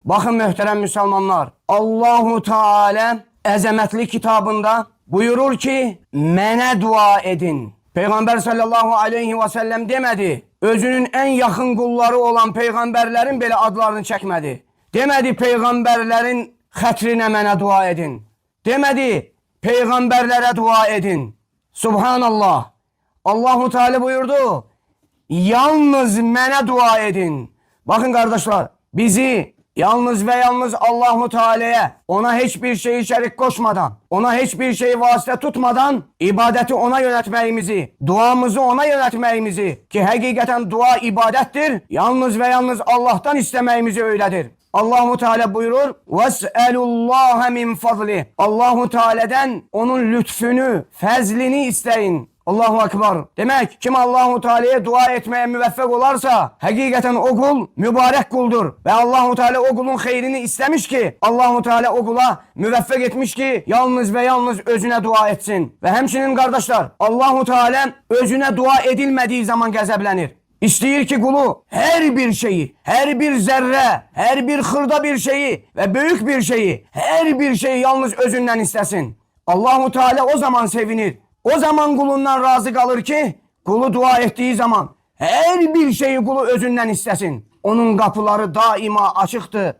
Bakın möhtərəm müsəlmanlar, Allahu Teala əzəmətli kitabında buyurur ki, mənə dua edin. Peyğəmbər sallallahu aleyhi və səlləm demədi, özünün ən yaxın qulları olan peyğəmbərlərin belə adlarını çəkmədi. Demədi, peyğəmbərlərin xətrinə mənə dua edin. Demədi, peyğəmbərlərə dua edin. Subhanallah. Allahu Teala buyurdu, yalnız mənə dua edin. Bakın kardeşler, bizi yalnız ve yalnız Allahu Teala'ya, ona hiçbir şeyi şerik koşmadan, ona hiçbir şeyi vasıta tutmadan ibadeti ona yönetmeyimizi, duamızı ona yönetmeyimizi, ki hakikaten dua ibadettir, yalnız ve yalnız Allah'tan istemeyimizi öyledir. Allahu Teala buyurur, "Ves'elullaha min fadli." Allahu Teala'dan onun lütfünü, fezlini isteyin. Allahu Ekber. Demek kim Allahu Teala'ya dua etmeye müveffek olarsa hakikaten o kul mübarek kuldur. Ve Allahu Teala o kulun hayrini istemiş ki Allahu Teala o kula müveffek etmiş ki yalnız ve yalnız özüne dua etsin. Ve hemşinin kardeşler Allahu Teala özüne dua edilmediği zaman gazəblənir. İstəyir ki kulu her bir şeyi, her bir zerre, her bir hırda bir şeyi ve büyük bir şeyi, her bir şeyi yalnız özünden istesin. Allahu Teala o zaman sevinir. O zaman kulundan razı kalır ki kulu dua ettiği zaman her bir şeyi kulu özünden istesin. Onun kapıları daima açıktır.